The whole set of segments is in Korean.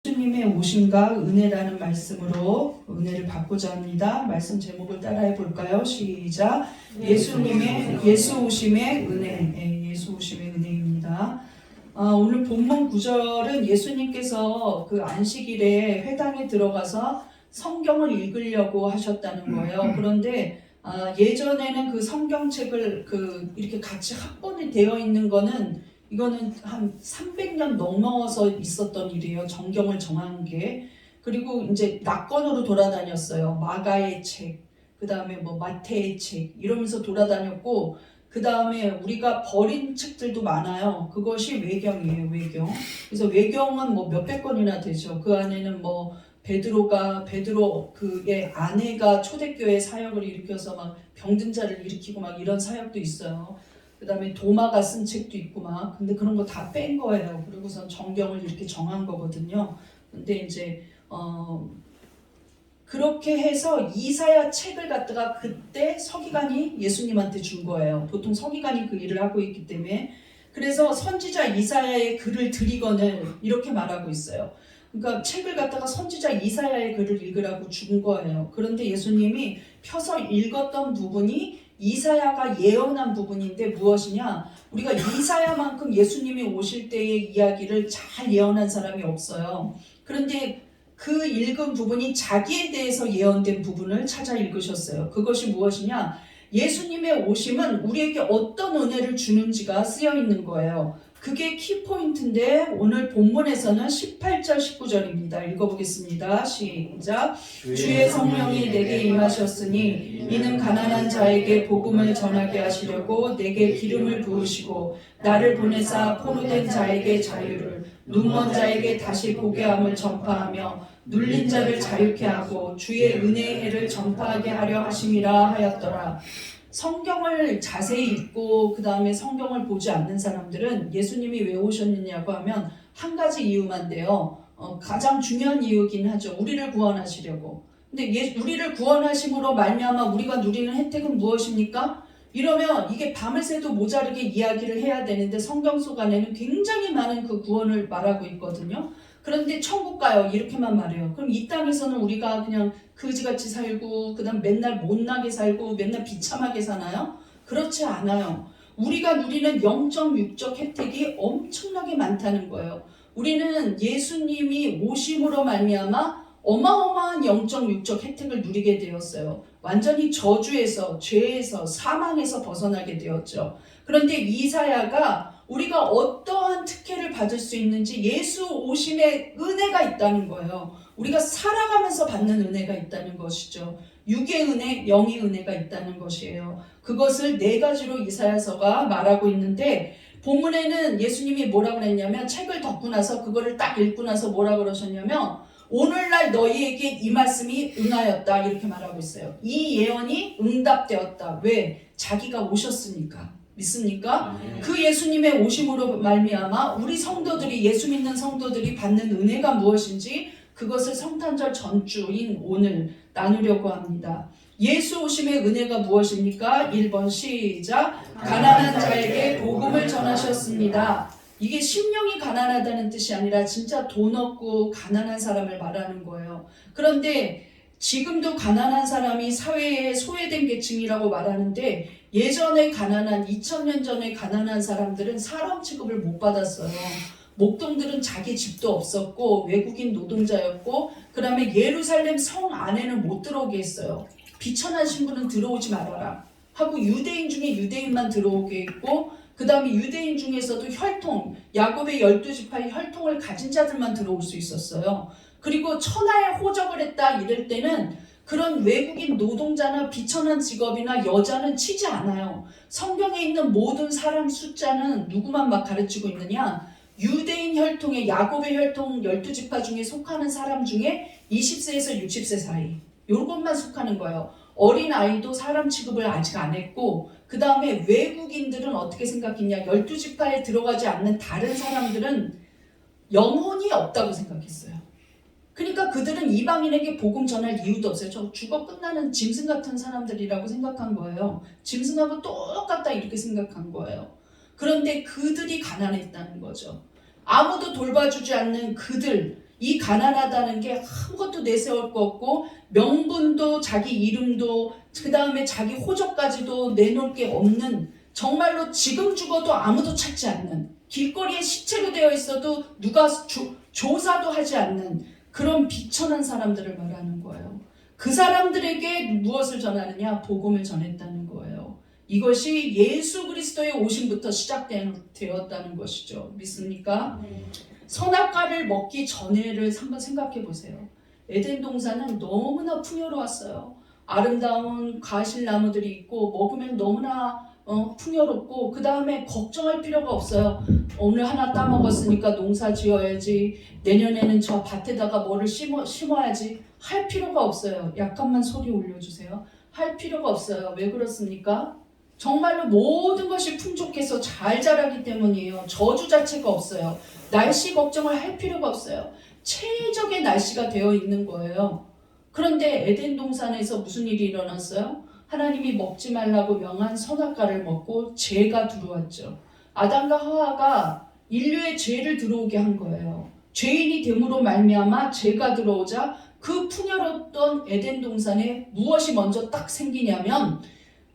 예수님의 오심과 은혜라는 말씀으로 은혜를 받고자 합니다. 말씀 제목을 따라해 볼까요? 시작. 예수 오심의 은혜. 예수 오심의 은혜입니다. 오늘 본문 구절은 예수님께서 그 안식일에 회당에 들어가서 성경을 읽으려고 하셨다는 거예요. 그런데 예전에는 그 성경책을 이렇게 같이 합본이 되어 있는 거는 이거는 한 300년 넘어서 있었던 일이에요. 정경을 정한 게. 그리고 이제 낙권으로 돌아다녔어요. 마가의 책, 그 다음에 뭐 마태의 책 이러면서 돌아다녔고, 그 다음에 우리가 버린 책들도 많아요. 그것이 외경이에요. 외경. 그래서 외경은 뭐 몇백 권이나 되죠. 그 안에는 뭐 베드로 그의 아내가 초대교회 사역을 일으켜서 막 병든 자를 일으키고 막 이런 사역도 있어요. 그 다음에 도마가 쓴 책도 있고 막, 근데 그런 거 다 뺀 거예요. 그리고선 정경을 이렇게 정한 거거든요. 근데 이제 그렇게 해서 이사야 책을 갖다가 그때 서기관이 예수님한테 준 거예요. 보통 서기관이 그 일을 하고 있기 때문에. 그래서 선지자 이사야의 글을 드리거늘 이렇게 말하고 있어요. 그러니까 책을 갖다가 선지자 이사야의 글을 읽으라고 준 거예요. 그런데 예수님이 펴서 읽었던 부분이 이사야가 예언한 부분인데 무엇이냐? 우리가 이사야만큼 예수님이 오실 때의 이야기를 잘 예언한 사람이 없어요. 그런데 그 읽은 부분이 자기에 대해서 예언된 부분을 찾아 읽으셨어요. 그것이 무엇이냐? 예수님의 오심은 우리에게 어떤 은혜를 주는지가 쓰여 있는 거예요. 그게 키포인트인데 오늘 본문에서는 18절 19절입니다. 읽어보겠습니다. 시작. 주의 성령이 내게 임하셨으니 이는 가난한 자에게 복음을 전하게 하시려고 내게 기름을 부으시고 나를 보내사 포로된 자에게 자유를, 눈먼 자에게 다시 보게 함을 전파하며 눌린 자를 자유케 하고 주의 은혜의 해를 전파하게 하려 하심이라 하였더라. 성경을 자세히 읽고 그 다음에 성경을 보지 않는 사람들은 예수님이 왜 오셨느냐고 하면 한 가지 이유만 돼요. 가장 중요한 이유긴 하죠. 우리를 구원하시려고. 근데 우리를 구원하심으로 말미암아 우리가 누리는 혜택은 무엇입니까? 이러면 이게 밤을 새도 모자르게 이야기를 해야 되는데 성경 속 안에는 굉장히 많은 그 구원을 말하고 있거든요. 그런데 천국 가요 이렇게만 말해요. 그럼 이 땅에서는 우리가 그냥 그지같이 살고 그 다음 맨날 못나게 살고 맨날 비참하게 사나요? 그렇지 않아요. 우리가 누리는 영적 육적 혜택이 엄청나게 많다는 거예요. 우리는 예수님이 오심으로 말미암아 어마어마한 영적 육적 혜택을 누리게 되었어요. 완전히 저주에서, 죄에서, 사망에서 벗어나게 되었죠. 그런데 이사야가 우리가 어떠한 특혜를 받을 수 있는지 예수 오심의 은혜가 있다는 거예요. 우리가 살아가면서 받는 은혜가 있다는 것이죠. 육의 은혜, 영의 은혜가 있다는 것이에요. 그것을 네 가지로 이사야서가 말하고 있는데 본문에는 예수님이 뭐라고 그랬냐면 책을 덮고 나서 그거를 딱 읽고 나서 뭐라고 그러셨냐면 오늘날 너희에게 이 말씀이 응하였다 이렇게 말하고 있어요. 이 예언이 응답되었다. 왜? 자기가 오셨으니까. 믿습니까? 그 예수님의 오심으로 말미암아 우리 성도들이 예수 믿는 성도들이 받는 은혜가 무엇인지 그것을 성탄절 전주인 오늘 나누려고 합니다. 예수 오심의 은혜가 무엇입니까? 1번 시작. 가난한 자에게 복음을 전하셨습니다. 이게 심령이 가난하다는 뜻이 아니라 진짜 돈 없고 가난한 사람을 말하는 거예요. 그런데 지금도 가난한 사람이 사회에 소외된 계층이라고 말하는데 예전에 가난한 2000년 전에 가난한 사람들은 사람 취급을 못 받았어요. 목동들은 자기 집도 없었고 외국인 노동자였고 그 다음에 예루살렘 성 안에는 못 들어오게 했어요. 비천한 신부는 들어오지 말아라 하고 유대인 중에 유대인만 들어오게 했고 그 다음에 유대인 중에서도 혈통, 야곱의 12지파의 혈통을 가진 자들만 들어올 수 있었어요. 그리고 천하에 호적을 했다 이럴 때는 그런 외국인 노동자나 비천한 직업이나 여자는 치지 않아요. 성경에 있는 모든 사람 숫자는 누구만 막 가르치고 있느냐? 유대인 혈통의 야곱의 혈통 12지파 중에 속하는 사람 중에 20세에서 60세 사이 요것만 속하는 거예요. 어린아이도 사람 취급을 아직 안 했고 그 다음에 외국인들은 어떻게 생각했냐? 12지파에 들어가지 않는 다른 사람들은 영혼이 없다고 생각했어요. 그러니까 그들은 이방인에게 복음 전할 이유도 없어요. 저 죽어 끝나는 짐승 같은 사람들이라고 생각한 거예요. 짐승하고 똑같다 이렇게 생각한 거예요. 그런데 그들이 가난했다는 거죠. 아무도 돌봐주지 않는 그들, 이 가난하다는 게 아무것도 내세울 거 없고 명분도 자기 이름도 그 다음에 자기 호적까지도 내놓을 게 없는, 정말로 지금 죽어도 아무도 찾지 않는, 길거리에 시체로 되어 있어도 누가 조사도 하지 않는 그런 비천한 사람들을 말하는 거예요. 그 사람들에게 무엇을 전하느냐? 복음을 전했다는 거예요. 이것이 예수 그리스도의 오심부터 시작되었다는 것이죠. 믿습니까? 선악과를 먹기 전에를 한번 생각해 보세요. 에덴 동산은 너무나 풍요로웠어요. 아름다운 과실나무들이 있고 먹으면 너무나 풍요롭고, 그 다음에 걱정할 필요가 없어요. 오늘 하나 따먹었으니까 농사 지어야지, 내년에는 저 밭에다가 뭐를 심어야지 할 필요가 없어요. 약간만 소리 올려주세요. 할 필요가 없어요. 왜 그렇습니까? 정말로 모든 것이 풍족해서 잘 자라기 때문이에요. 저주 자체가 없어요. 날씨 걱정을 할 필요가 없어요. 최적의 날씨가 되어 있는 거예요. 그런데 에덴 동산에서 무슨 일이 일어났어요? 하나님이 먹지 말라고 명한 선악과를 먹고 죄가 들어왔죠. 아담과 하와가 인류의 죄를 들어오게 한 거예요. 죄인이 됨으로 말미암아 죄가 들어오자 그 풍요로웠던 에덴 동산에 무엇이 먼저 딱 생기냐면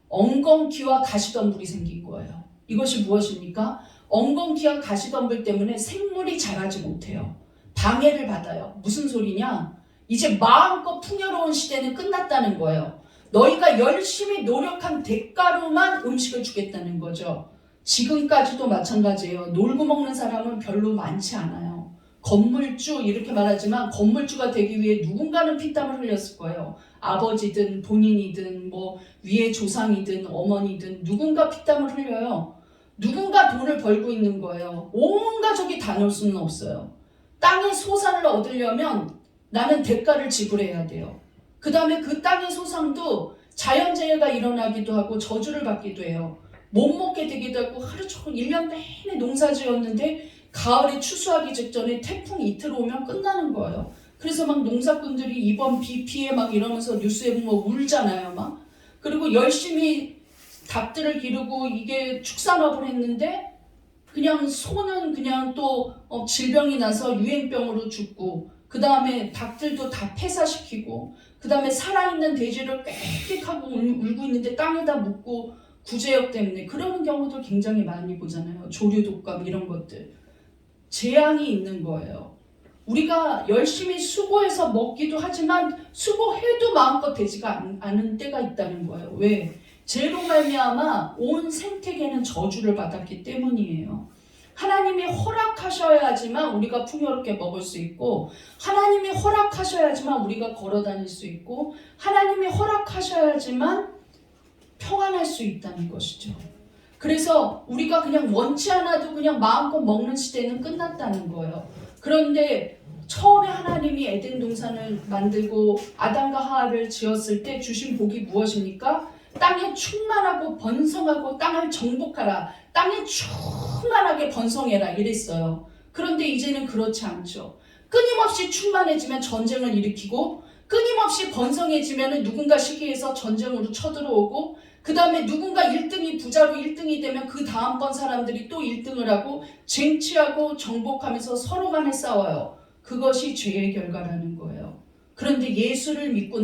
엉겅퀴와 가시덤불이 생긴 거예요. 이것이 무엇입니까? 엉겅퀴와 가시덤불 때문에 생물이 자라지 못해요. 방해를 받아요. 무슨 소리냐? 이제 마음껏 풍요로운 시대는 끝났다는 거예요. 너희가 열심히 노력한 대가로만 음식을 주겠다는 거죠. 지금까지도 마찬가지예요. 놀고 먹는 사람은 별로 많지 않아요. 건물주 이렇게 말하지만 건물주가 되기 위해 누군가는 피땀을 흘렸을 거예요. 아버지든 본인이든 뭐 위의 조상이든 어머니든 누군가 피땀을 흘려요. 누군가 돈을 벌고 있는 거예요. 온 가족이 다 넣을 수는 없어요. 땅의 소산을 얻으려면 나는 대가를 지불해야 돼요. 그 다음에 그 땅의 소상도 자연재해가 일어나기도 하고 저주를 받기도 해요. 못 먹게 되기도 하고 하루 종일 1년 내내 농사 지었는데 가을에 추수하기 직전에 태풍 이틀 오면 끝나는 거예요. 그래서 막 농사꾼들이 이번 비 피해 막 이러면서 뉴스에 뭐 울잖아요. 막. 그리고 열심히 닭들을 기르고 이게 축산업을 했는데 그냥 소는 그냥 또 질병이 나서 유행병으로 죽고, 그 다음에 닭들도 다 폐사시키고, 그 다음에 살아있는 돼지를 꽥꽥하고 울고 있는데 땅에다 묻고 구제역 때문에, 그러는 경우도 굉장히 많이 보잖아요. 조류독감 이런 것들. 재앙이 있는 거예요. 우리가 열심히 수고해서 먹기도 하지만 수고해도 마음껏 되지가 않은 때가 있다는 거예요. 왜? 죄로 말미암아 온 생태계는 저주를 받았기 때문이에요. 하나님이 허락하셔야지만 우리가 풍요롭게 먹을 수 있고, 하나님이 허락하셔야지만 우리가 걸어 다닐 수 있고, 하나님이 허락하셔야지만 평안할 수 있다는 것이죠. 그래서 우리가 그냥 원치 않아도 그냥 마음껏 먹는 시대는 끝났다는 거예요. 그런데 처음에 하나님이 에덴 동산을 만들고 아담과 하와를 지었을 때 주신 복이 무엇입니까? 땅에 충만하고 번성하고 땅을 정복하라. 땅에 충만하게 번성해라 이랬어요. 그런데 이제는 그렇지 않죠. 끊임없이 충만해지면 전쟁을 일으키고, 끊임없이 번성해지면 누군가 시기해서 전쟁으로 쳐들어오고, 그 다음에 누군가 1등이 부자로 1등이 되면 그 다음번 사람들이 또 1등을 하고 쟁취하고 정복하면서 서로 간에 싸워요. 그것이 죄의 결과라는 거예요. 그런데 예수를 믿고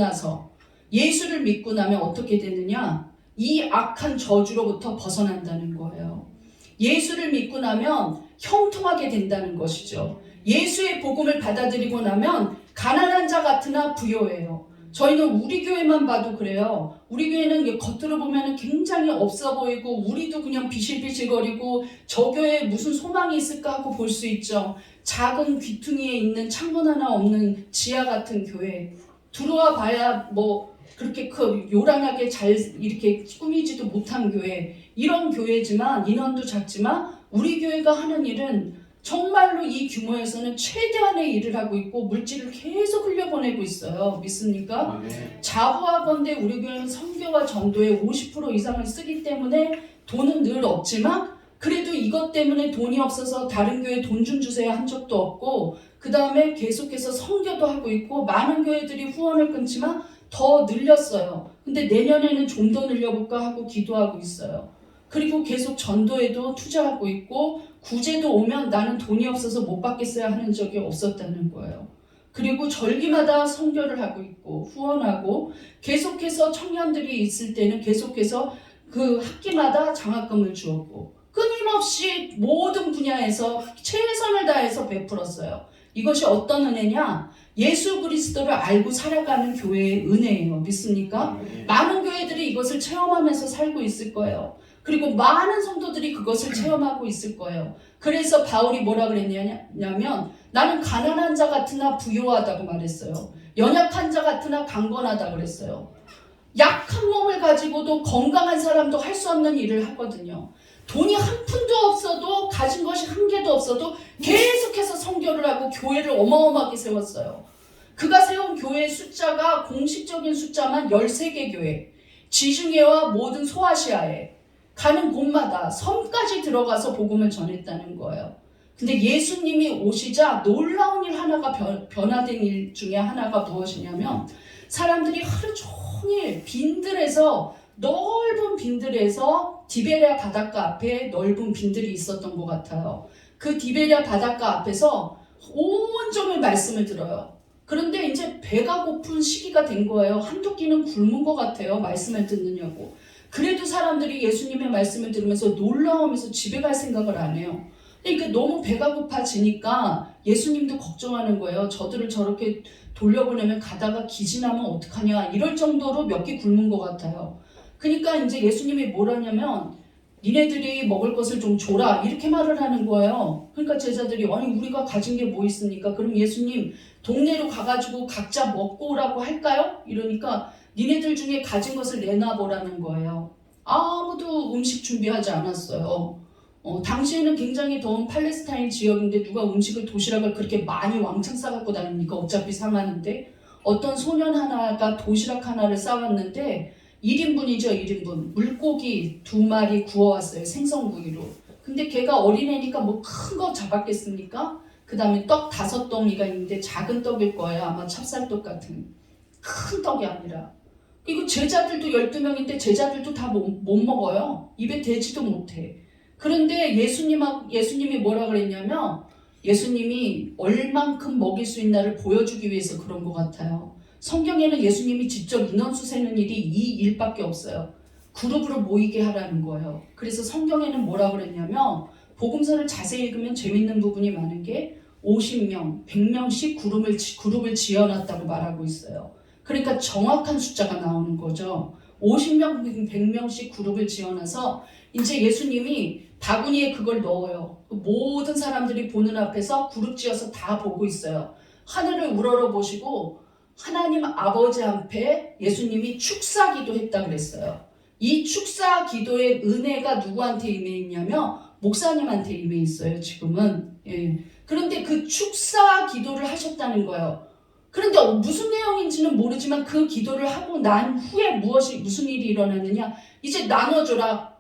나면 어떻게 되느냐? 이 악한 저주로부터 벗어난다는 거예요. 예수를 믿고 나면 형통하게 된다는 것이죠. 예수의 복음을 받아들이고 나면 가난한 자 같으나 부요해요. 저희는 우리 교회만 봐도 그래요. 우리 교회는 겉으로 보면 굉장히 없어 보이고 우리도 그냥 비실비실거리고 저 교회에 무슨 소망이 있을까 하고 볼 수 있죠. 작은 귀퉁이에 있는 창문 하나 없는 지하 같은 교회. 들어와 봐야 뭐 그렇게 요란하게 잘 이렇게 꾸미지도 못한 교회. 이런 교회지만 인원도 작지만 우리 교회가 하는 일은 정말로 이 규모에서는 최대한의 일을 하고 있고 물질을 계속 흘려보내고 있어요. 믿습니까? 자부하건대 우리 교회는 선교와 전도의 50% 이상을 쓰기 때문에 돈은 늘 없지만, 그래도 이것 때문에 돈이 없어서 다른 교회 돈 좀 주세요 한 적도 없고, 그 다음에 계속해서 선교도 하고 있고, 많은 교회들이 후원을 끊지만 더 늘렸어요. 근데 내년에는 좀 더 늘려볼까 하고 기도하고 있어요. 그리고 계속 전도에도 투자하고 있고, 구제도 오면 나는 돈이 없어서 못 받겠어야 하는 적이 없었다는 거예요. 그리고 절기마다 선교를 하고 있고 후원하고 계속해서 청년들이 있을 때는 계속해서 그 학기마다 장학금을 주었고 끊임없이 모든 분야에서 최선을 다해서 베풀었어요. 이것이 어떤 은혜냐? 예수 그리스도를 알고 살아가는 교회의 은혜예요. 믿습니까? 많은 교회들이 이것을 체험하면서 살고 있을 거예요. 그리고 많은 성도들이 그것을 체험하고 있을 거예요. 그래서 바울이 뭐라 그랬냐면 나는 가난한 자 같으나 부요하다고 말했어요. 연약한 자 같으나 강건하다고 그랬어요. 약한 몸을 가지고도 건강한 사람도 할 수 없는 일을 하거든요. 돈이 한 푼도 없어도 가진 것이 한 개도 없어도 계속해서 선교를 하고 교회를 어마어마하게 세웠어요. 그가 세운 교회의 숫자가 공식적인 숫자만 13개 교회, 지중해와 모든 소아시아에 가는 곳마다 섬까지 들어가서 복음을 전했다는 거예요. 근데 예수님이 오시자 놀라운 일 하나가 변화된 일 중에 하나가 무엇이냐면 사람들이 하루 종일 넓은 빈들에서 디베랴 바닷가 앞에 넓은 빈들이 있었던 것 같아요. 그 디베랴 바닷가 앞에서 온종일 말씀을 들어요. 그런데 이제 배가 고픈 시기가 된 거예요. 한두 끼는 굶은 것 같아요. 말씀을 듣느냐고. 그래도 사람들이 예수님의 말씀을 들으면서 놀라우면서 집에 갈 생각을 안 해요. 그러니까 너무 배가 고파지니까 예수님도 걱정하는 거예요. 저들을 저렇게 돌려보내면 가다가 기진하면 어떡하냐 이럴 정도로 몇 끼 굶은 것 같아요. 그러니까 이제 예수님이 뭐라냐면 니네들이 먹을 것을 좀 줘라 이렇게 말을 하는 거예요. 그러니까 제자들이 아니 우리가 가진 게 뭐 있습니까? 그럼 예수님 동네로 가가지고 각자 먹고 오라고 할까요? 이러니까 니네들 중에 가진 것을 내놔보라는 거예요. 아무도 음식 준비하지 않았어요. 당시에는 굉장히 더운 팔레스타인 지역인데 누가 음식을 도시락을 그렇게 많이 왕창 싸갖고 다닙니까? 어차피 상하는데. 어떤 소년 하나가 도시락 하나를 싸왔는데 1인분이죠. 1인분. 물고기 2마리 구워왔어요. 생선구이로. 근데 걔가 어린애니까 뭐 큰 거 잡았겠습니까? 그 다음에 떡 5덩이가 있는데 작은 떡일 거예요. 아마 찹쌀떡 같은. 큰 떡이 아니라. 그리고 제자들도 12명인데 제자들도 다 못 먹어요. 입에 대지도 못해. 그런데 예수님이 뭐라 그랬냐면 예수님이 얼만큼 먹일 수 있나를 보여주기 위해서 그런 것 같아요. 성경에는 예수님이 직접 인원수 세는 일이 이 일밖에 없어요. 그룹으로 모이게 하라는 거예요. 그래서 성경에는 뭐라 그랬냐면 복음서를 자세히 읽으면 재밌는 부분이 많은 게 50명, 100명씩 그룹을 지어놨다고 말하고 있어요. 그러니까 정확한 숫자가 나오는 거죠. 50명, 100명씩 그룹을 지어놔서 이제 예수님이 바구니에 그걸 넣어요. 모든 사람들이 보는 앞에서 그룹 지어서 다 보고 있어요. 하늘을 우러러 보시고 하나님 아버지 앞에 예수님이 축사기도 했다 그랬어요. 이 축사기도의 은혜가 누구한테 임해 있냐면 목사님한테 임해 있어요. 지금은. 예. 그런데 그 축사기도를 하셨다는 거예요. 그런데 무슨 내용인지는 모르지만 그 기도를 하고 난 후에 무슨 일이 일어났느냐? 이제 나눠줘라.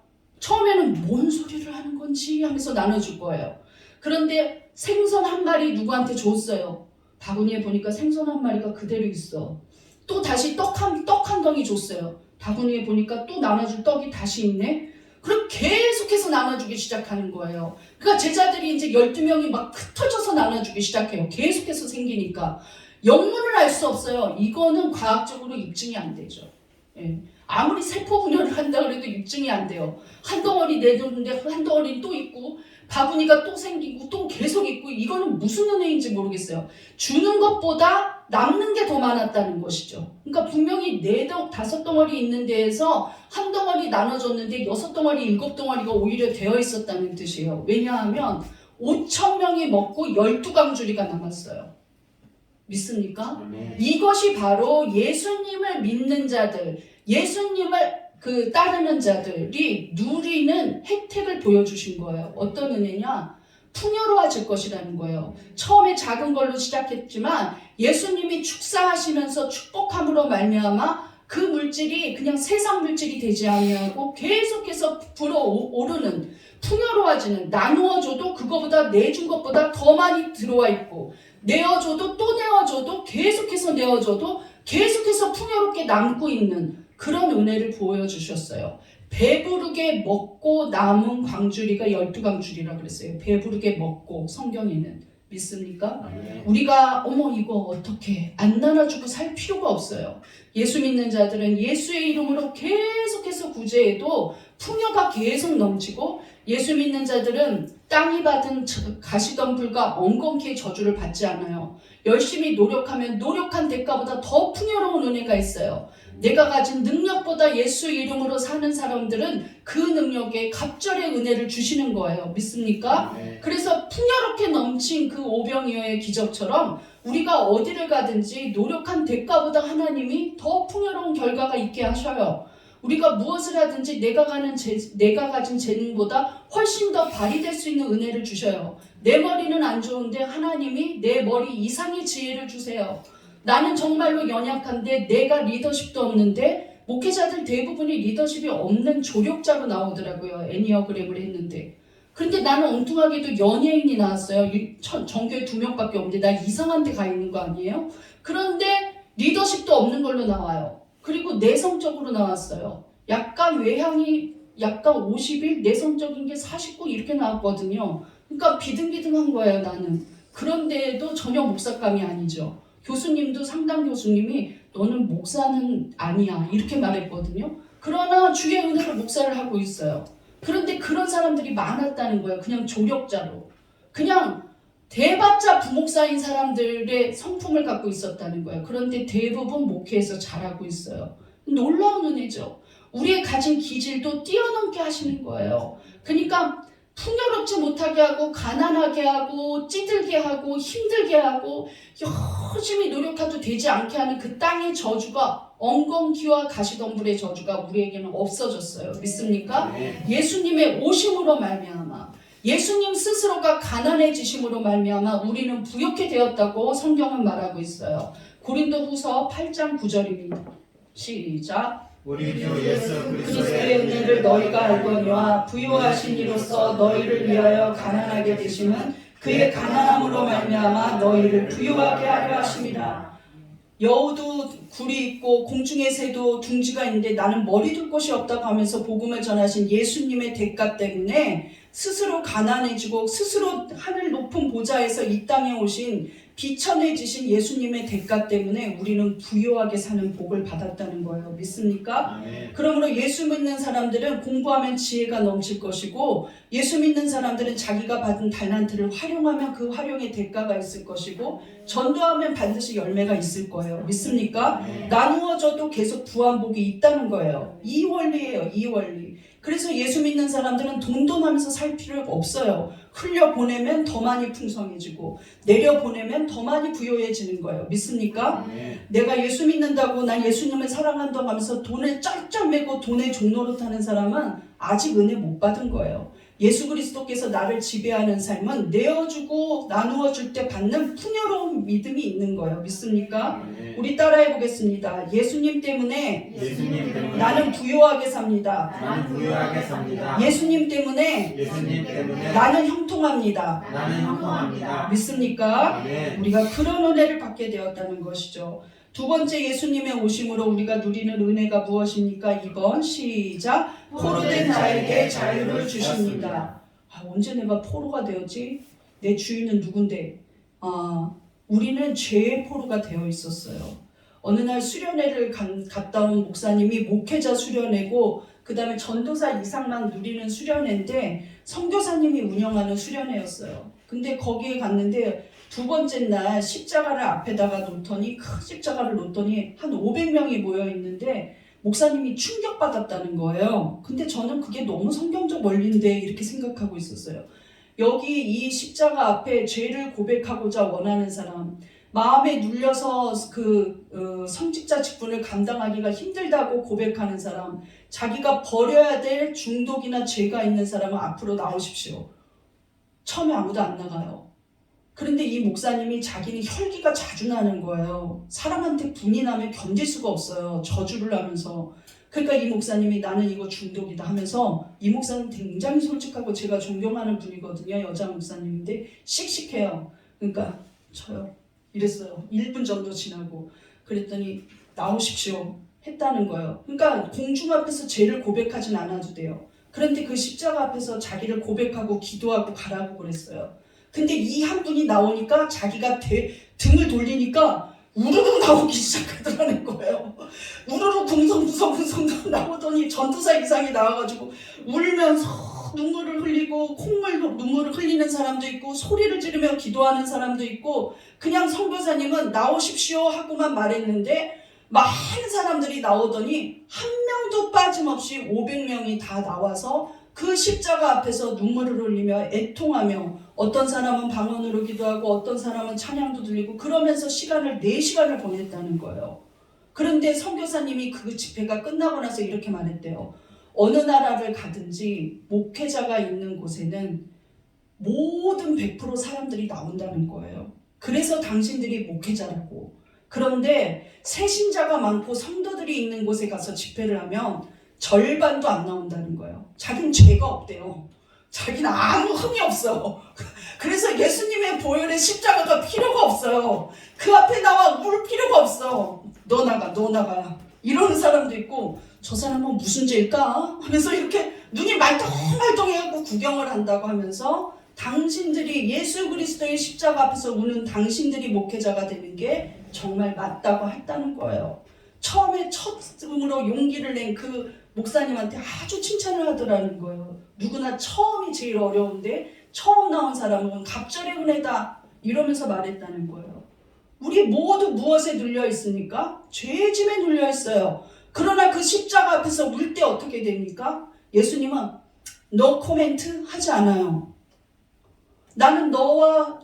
처음에는 뭔 소리를 하는 건지 하면서 나눠줄 거예요. 그런데 생선 한 마리 누구한테 줬어요. 바구니에 보니까 생선 한 마리가 그대로 있어. 또 다시 떡 한 덩이 줬어요. 바구니에 보니까 또 나눠줄 떡이 다시 있네. 그럼 계속해서 나눠주기 시작하는 거예요. 그러니까 제자들이 이제 12명이 막 흩어져서 나눠주기 시작해요. 계속해서 생기니까. 영문을 알 수 없어요. 이거는 과학적으로 입증이 안 되죠. 예. 아무리 세포 분열을 한다 그래도 입증이 안 돼요. 한 덩어리 내줬는데 한 덩어리 또 있고 바구니가 또 생기고 또 계속 있고 이거는 무슨 은혜인지 모르겠어요. 주는 것보다 남는 게 더 많았다는 것이죠. 그러니까 분명히 5덩어리 있는 데에서 한 덩어리 나눠줬는데 6덩어리, 7덩어리가 오히려 되어 있었다는 뜻이에요. 왜냐하면 5,000명이 먹고 12강줄이가 남았어요. 믿습니까? 이것이 바로 예수님을 믿는 자들, 예수님을 따르는 자들이 누리는 혜택을 보여주신 거예요. 어떤 은혜냐? 풍요로워질 것이라는 거예요. 처음에 작은 걸로 시작했지만 예수님이 축사하시면서 축복함으로 말미암아 그 물질이 그냥 세상 물질이 되지 아니하고 계속해서 불어오르는 풍요로워지는, 나누어줘도 그거보다 내준 것보다 더 많이 들어와 있고 내어줘도 또 내어줘도 계속해서 내어줘도 계속해서 풍요롭게 남고 있는 그런 은혜를 보여주셨어요. 배부르게 먹고 남은 광주리가 12광주리라 그랬어요. 배부르게 먹고 성경에는 믿습니까? 아멘. 우리가 어머 이거 어떻게 안 나눠주고 살 필요가 없어요. 예수 믿는 자들은 예수의 이름으로 계속해서 구제해도 풍요가 계속 넘치고, 예수 믿는 자들은 땅이 받은 가시덤불과 엉겅퀴의 저주를 받지 않아요. 열심히 노력하면 노력한 대가보다 더 풍요로운 은혜가 있어요. 내가 가진 능력보다 예수 이름으로 사는 사람들은 그 능력에 갑절의 은혜를 주시는 거예요. 믿습니까? 아멘. 그래서 풍요롭게 넘친 그 오병이어의 기적처럼 우리가 어디를 가든지 노력한 대가보다 하나님이 더 풍요로운 결과가 있게 하셔요. 우리가 무엇을 하든지 내가 가진 재능보다 훨씬 더 발휘될 수 있는 은혜를 주셔요. 내 머리는 안 좋은데 하나님이 내 머리 이상의 지혜를 주세요. 나는 정말로 연약한데 내가 리더십도 없는데, 목회자들 대부분이 리더십이 없는 조력자로 나오더라고요. 애니어그램을 했는데. 그런데 나는 엉뚱하게도 연예인이 나왔어요. 전교에 2명밖에 없는데 나 이상한 데 가 있는 거 아니에요? 그런데 리더십도 없는 걸로 나와요. 그리고 내성적으로 나왔어요. 약간 외향이 약간 51, 내성적인 게 49 이렇게 나왔거든요. 그러니까 비등비등한 거예요, 나는. 그런데도 전혀 목사감이 아니죠. 교수님도 상담 교수님이 너는 목사는 아니야 이렇게 말했거든요. 그러나 주의 은혜로 목사를 하고 있어요. 그런데 그런 사람들이 많았다는 거예요. 그냥 조력자로. 그냥 대봤자 부목사인 사람들의 성품을 갖고 있었다는 거예요. 그런데 대부분 목회에서 잘하고 있어요. 놀라운 은혜죠. 우리의 가진 기질도 뛰어넘게 하시는 거예요. 그러니까 풍요롭지 못하게 하고 가난하게 하고 찌들게 하고 힘들게 하고 열심히 노력해도 되지 않게 하는 그 땅의 저주가, 엉겅퀴와 가시덤불의 저주가 우리에게는 없어졌어요. 믿습니까? 예수님의 오심으로 말미암아, 예수님 스스로가 가난해지심으로 말미암아 우리는 부욕해 되었다고 성경은 말하고 있어요. 고린도후서 8장 9절입니다. 시작. 우리 주 예수 그리스도의 은혜를 너희가 알거니와 부요하신 이로써 너희를 위하여 가난하게 되심은 그의 가난함으로 말미암아 너희를 부요하게 하려 하심이라. 여우도 굴이 있고 공중의 새도 둥지가 있는데 나는 머리 둘 곳이 없다고 하면서 복음을 전하신 예수님의 대가 때문에 스스로 가난해지고 스스로 하늘 높은 보좌에서 이 땅에 오신 비천해지신 예수님의 대가 때문에 우리는 부요하게 사는 복을 받았다는 거예요. 믿습니까? 아멘. 그러므로 예수 믿는 사람들은 공부하면 지혜가 넘칠 것이고, 예수 믿는 사람들은 자기가 받은 달란트를 활용하면 그 활용의 대가가 있을 것이고, 전도하면 반드시 열매가 있을 거예요. 믿습니까? 나누어져도 계속 부한복이 있다는 거예요. 이 원리예요. 이 원리. 그래서 예수 믿는 사람들은 돈돈하면서 살 필요가 없어요. 흘려보내면 더 많이 풍성해지고 내려보내면 더 많이 부요해지는 거예요. 믿습니까? 내가 예수 믿는다고 난 예수님을 사랑한다고 하면서 돈을 쩔쩔 매고 돈의 종로로 타는 사람은 아직 은혜 못 받은 거예요. 예수 그리스도께서 나를 지배하는 삶은 내어주고 나누어 줄 때 받는 풍요로운 믿음이 있는 거예요. 믿습니까? 우리 따라해 보겠습니다. 예수님 때문에 나는 부요하게 삽니다. 나는 부유하게 삽니다. 예수님 때문에 예수님 때문에 나는 형통합니다. 나는 형통합니다. 믿습니까? 아멘. 우리가 그런 은혜를 받게 되었다는 것이죠. 두 번째, 예수님의 오심으로 우리가 누리는 은혜가 무엇입니까? 2번 시작. 포로된 자에게 자유를 주십니다. 언제 내가 포로가 되었지? 내 주인은 누군데? 우리는 죄의 포로가 되어 있었어요. 어느 날 수련회를 갔다 온 목사님이 목회자 수련회고 그 다음에 전도사 이상만 누리는 수련회인데 선교사님이 운영하는 수련회였어요. 근데 거기에 갔는데 두 번째 날 십자가를 앞에다가 놓더니, 큰 십자가를 놓더니 한 500명이 모여 있는데 목사님이 충격받았다는 거예요. 근데 저는 그게 너무 성경적 원리인데 이렇게 생각하고 있었어요. 여기 이 십자가 앞에 죄를 고백하고자 원하는 사람, 마음에 눌려서 성직자 직분을 감당하기가 힘들다고 고백하는 사람, 자기가 버려야 될 중독이나 죄가 있는 사람은 앞으로 나오십시오. 처음에 아무도 안 나가요. 그런데 이 목사님이 자기는 혈기가 자주 나는 거예요. 사람한테 분이 나면 견딜 수가 없어요. 저주를 하면서. 그러니까 이 목사님이 나는 이거 중독이다 하면서, 이 목사님 굉장히 솔직하고 제가 존경하는 분이거든요. 여자 목사님인데 씩씩해요. 그러니까 저요. 이랬어요. 1분 정도 지나고. 그랬더니 나오십시오 했다는 거예요. 그러니까 공중 앞에서 죄를 고백하진 않아도 돼요. 그런데 그 십자가 앞에서 자기를 고백하고 기도하고 가라고 그랬어요. 근데 이 한 분이 나오니까 자기가 등을 돌리니까 우르르 나오기 시작하더라는 거예요. 우르르 궁성궁성 나오더니 전도사 이상이 나와가지고 울면서 눈물을 흘리고 눈물을 흘리는 사람도 있고 소리를 지르며 기도하는 사람도 있고 그냥 선교사님은 나오십시오 하고만 말했는데 많은 사람들이 나오더니 한 명도 빠짐없이 500명이 다 나와서 그 십자가 앞에서 눈물을 흘리며 애통하며 어떤 사람은 방언으로 기도하고 어떤 사람은 찬양도 들리고 그러면서 4시간을 보냈다는 거예요. 그런데 선교사님이 그 집회가 끝나고 나서 이렇게 말했대요. 어느 나라를 가든지 목회자가 있는 곳에는 모든 100% 사람들이 나온다는 거예요. 그래서 당신들이 목회자라고. 그런데 새신자가 많고 성도들이 있는 곳에 가서 집회를 하면 절반도 안 나온다는 거예요. 자기는 죄가 없대요. 자기는 아무 흠이 없어요. 그래서 예수님의 보혈의 십자가가 필요가 없어요. 그 앞에 나와 울 필요가 없어. 너 나가 이러는 사람도 있고 저 사람은 무슨 죄일까 하면서 이렇게 눈이 말똥말똥해갖고 구경을 한다고 하면서 당신들이 예수 그리스도의 십자가 앞에서 우는 당신들이 목회자가 되는 게 정말 맞다고 했다는 거예요. 처음에 처음으로 용기를 낸 그 목사님한테 아주 칭찬을 하더라는 거예요. 누구나 처음이 제일 어려운데 처음 나온 사람은 갑절의 은혜다 이러면서 말했다는 거예요. 우리 모두 무엇에 눌려 있습니까? 죄의 짐에 눌려 있어요. 그러나 그 십자가 앞에서 울 때 어떻게 됩니까? 예수님은 노 코멘트 하지 않아요. 나는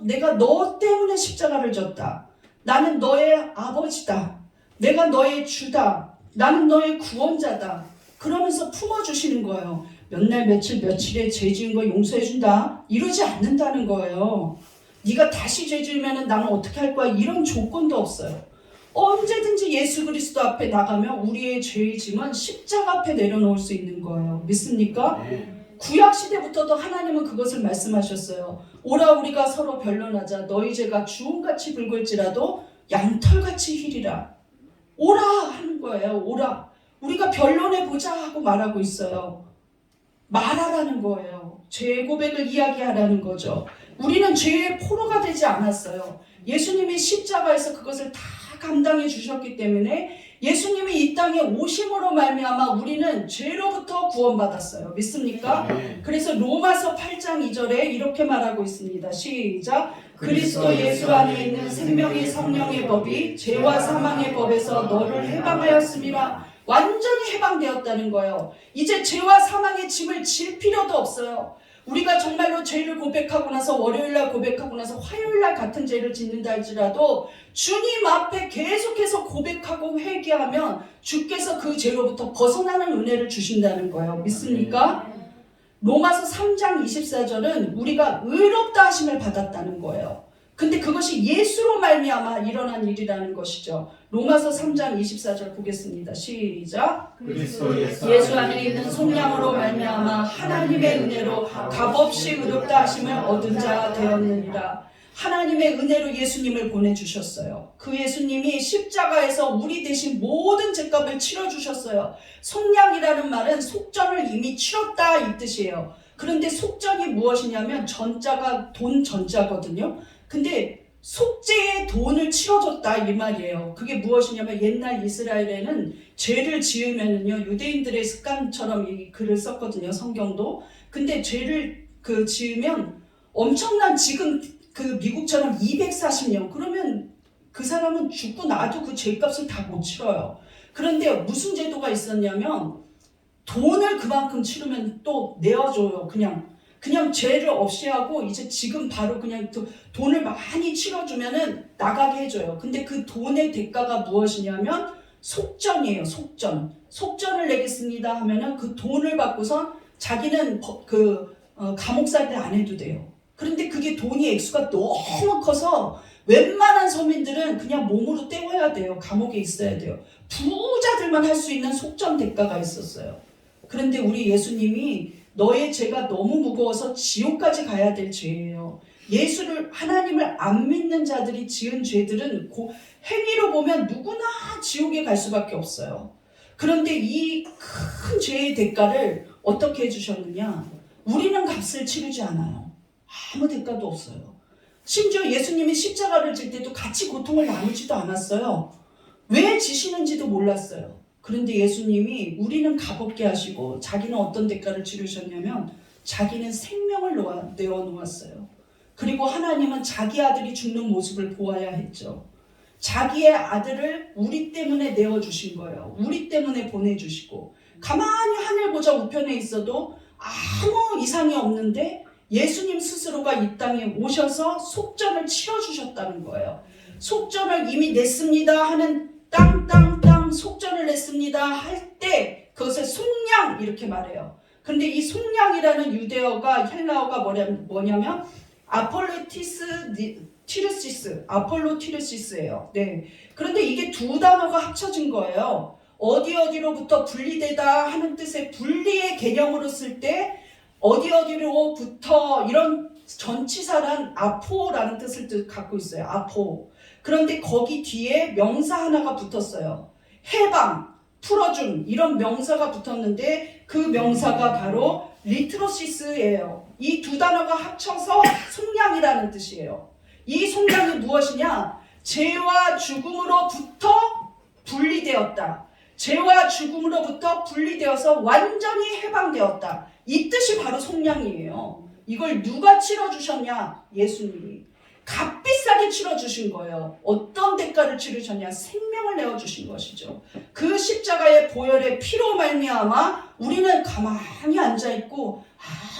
내가 너 때문에 십자가를 졌다. 나는 너의 아버지다. 내가 너의 주다. 나는 너의 구원자다. 그러면서 품어주시는 거예요. 몇 날 며칠에 죄 지은 거 용서해준다. 이러지 않는다는 거예요. 네가 다시 죄 지으면 나는 어떻게 할 거야. 이런 조건도 없어요. 언제든지 예수 그리스도 앞에 나가면 우리의 죄의 짐은 십자가 앞에 내려놓을 수 있는 거예요. 믿습니까? 구약시대부터도 하나님은 그것을 말씀하셨어요. 오라 우리가 서로 변론하자. 너희 죄가 주홍같이 붉을지라도 양털같이 희리라. 오라 하는 거예요. 오라. 우리가 변론해보자 하고 말하고 있어요. 말하라는 거예요. 죄 고백을 이야기하라는 거죠. 우리는 죄의 포로가 되지 않았어요. 예수님이 십자가에서 그것을 다 감당해 주셨기 때문에 예수님이 이 땅에 오심으로 말미암아 우리는 죄로부터 구원받았어요. 믿습니까? 그래서 로마서 8장 2절에 이렇게 말하고 있습니다. 시작. 그리스도 예수 안에 있는 생명의 성령의 법이 죄와 사망의 법에서 너를 해방하였음이라. 완전히 해방되었다는 거예요. 이제 죄와 사망의 짐을 질 필요도 없어요. 우리가 정말로 죄를 고백하고 나서 월요일날 고백하고 나서 화요일날 같은 죄를 짓는다 할지라도 주님 앞에 계속해서 고백하고 회개하면 주께서 그 죄로부터 벗어나는 은혜를 주신다는 거예요. 믿습니까? 로마서 3장 24절은 우리가 의롭다 하심을 받았다는 거예요. 근데 그것이 예수로 말미암아 일어난 일이라는 것이죠. 로마서 3장 24절 보겠습니다. 시작. 그리스도 예수 안에 있는 속량으로 말미암아 하나님의 은혜로 값없이 의롭다 하심을 얻은 자 되었느니라. 하나님의 은혜로 예수님을 보내주셨어요. 그 예수님이 십자가에서 우리 대신 모든 죄값을 치러주셨어요. 속량이라는 말은 속전을 이미 치렀다 이 뜻이에요. 그런데 속전이 무엇이냐면 전자가 돈 전자거든요. 근데 속죄의 돈을 치러줬다 이 말이에요. 그게 무엇이냐면 옛날 이스라엘에는 죄를 지으면요 유대인들의 습관처럼 이 글을 썼거든요. 성경도. 근데 죄를 지으면 엄청난 지금 그 미국처럼 240년 그러면 그 사람은 죽고 나도 그 죄값을 다 못 치러요. 그런데 무슨 제도가 있었냐면 돈을 그만큼 치르면 또 내어줘요. 그냥 죄를 없이 하고 이제 지금 바로 그냥 돈을 많이 치러주면은 나가게 해줘요. 근데 그 돈의 대가가 무엇이냐면 속전이에요. 속전을 내겠습니다 하면은 그 돈을 받고선 자기는 감옥 살 때 안 해도 돼요. 그런데 그게 돈이 액수가 너무 커서 웬만한 서민들은 그냥 몸으로 때워야 돼요. 감옥에 있어야 돼요. 부자들만 할 수 있는 속전 대가가 있었어요. 그런데 우리 예수님이 너의 죄가 너무 무거워서 지옥까지 가야 될 죄예요. 하나님을 안 믿는 자들이 지은 죄들은 행위로 보면 누구나 지옥에 갈 수밖에 없어요. 그런데 이 큰 죄의 대가를 어떻게 해주셨느냐? 우리는 값을 치르지 않아요. 아무 대가도 없어요. 심지어 예수님이 십자가를 질 때도 같이 고통을 나누지도 않았어요. 왜 지시는지도 몰랐어요. 그런데 예수님이 우리는 값없게 하시고 자기는 어떤 대가를 치르셨냐면 자기는 생명을 내어놓았어요. 그리고 하나님은 자기 아들이 죽는 모습을 보아야 했죠. 자기의 아들을 우리 때문에 내어주신 거예요. 우리 때문에 보내주시고 가만히 하늘 보좌 우편에 있어도 아무 이상이 없는데 예수님 스스로가 이 땅에 오셔서 속전을 치러주셨다는 거예요. 속전을 이미 냈습니다 하는 땅 속전을 냈습니다 할 때 그것을 속량 이렇게 말해요. 그런데 이 속량이라는 유대어가 헬라어가 뭐냐면 아폴로 티르시스예요. 네. 그런데 이게 두 단어가 합쳐진 거예요. 어디로부터 분리되다 하는 뜻의 분리의 개념으로 쓸 때 어디로부터 이런 전치사란 아포라는 뜻을 갖고 있어요. 아포. 그런데 거기 뒤에 명사 하나가 붙었어요. 해방, 풀어준 이런 명사가 붙었는데 그 명사가 바로 리트로시스예요. 이 두 단어가 합쳐서 속량이라는 뜻이에요. 이 속량이 무엇이냐? 죄와 죽음으로부터 분리되었다. 죄와 죽음으로부터 분리되어서 완전히 해방되었다. 이 뜻이 바로 속량이에요. 이걸 누가 치러주셨냐? 예수님이. 값비싸게 치러주신 거예요. 어떤 대가를 치르셨냐? 생명을 내어주신 것이죠. 그 십자가의 보혈의 피로 말미암아 우리는 가만히 앉아있고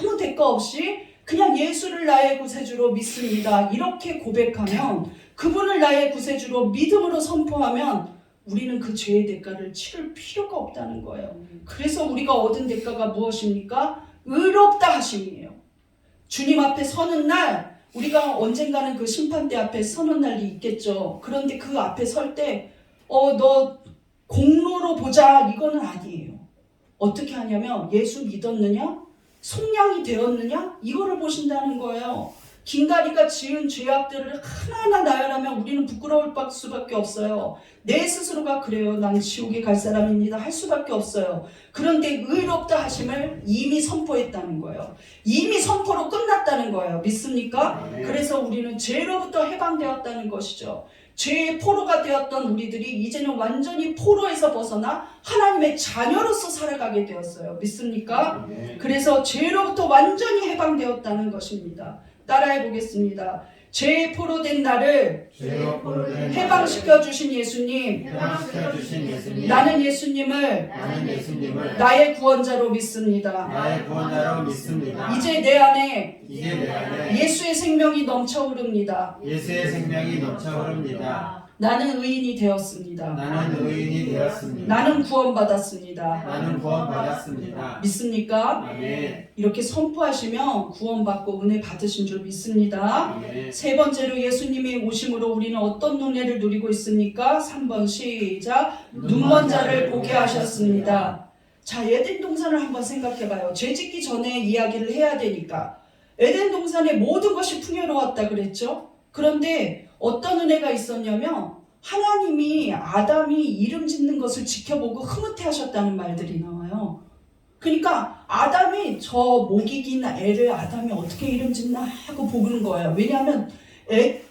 아무 대가 없이 그냥 예수를 나의 구세주로 믿습니다. 이렇게 고백하면, 그분을 나의 구세주로 믿음으로 선포하면 우리는 그 죄의 대가를 치를 필요가 없다는 거예요. 그래서 우리가 얻은 대가가 무엇입니까? 의롭다 하심이에요. 주님 앞에 서는 날, 우리가 언젠가는 그 심판대 앞에 서는 날이 있겠죠. 그런데 그 앞에 설 때 너 공로로 보자 이거는 아니에요. 어떻게 하냐면 예수 믿었느냐? 속량이 되었느냐? 이거를 보신다는 거예요. 긴가리가 지은 죄악들을 하나하나 나열하면 우리는 부끄러울 수밖에 없어요. 내 스스로가 그래요. 난 지옥에 갈 사람입니다 할 수밖에 없어요. 그런데 의롭다 하심을 이미 선포했다는 거예요. 이미 선포로 끝났다는 거예요. 믿습니까? 네. 그래서 우리는 죄로부터 해방되었다는 것이죠. 죄의 포로가 되었던 우리들이 이제는 완전히 포로에서 벗어나 하나님의 자녀로서 살아가게 되었어요. 믿습니까? 네. 그래서 죄로부터 완전히 해방되었다는 것입니다. 따라해 보겠습니다. 죄의 포로된 나를 죄로 포로된 해방시켜 주신 예수님, 해방시켜주신 예수님, 나는 예수님을 나는 예수님을 나의 구원자로 믿습니다. 나의 구원자로 믿습니다. 이제 내 안에 이제 내 안에 예수의 생명이 넘쳐 흐릅니다. 예수의 생명이 넘쳐 흐릅니다. 나는 의인이 되었습니다. 나는 의인이 되었습니다. 나는 구원받았습니다. 나는 구원받았습니다. 믿습니까? 아멘. 이렇게 선포하시면 구원받고 은혜 받으신 줄 믿습니다. 아멘. 세 번째로 예수님이 오심으로 우리는 어떤 은혜를 누리고 있습니까? 3번 시작. 눈먼 자를 보게 하셨습니다. 자, 에덴 동산을 한번 생각해봐요. 죄 짓기 전에 이야기를 해야 되니까. 에덴 동산에 모든 것이 풍요로웠다 그랬죠? 그런데 어떤 은혜가 있었냐면 하나님이 아담이 이름 짓는 것을 지켜보고 흐뭇해하셨다는 말들이 나와요. 그러니까 아담이 저 목이 긴 애를 아담이 어떻게 이름 짓나 하고 보는 거예요. 왜냐하면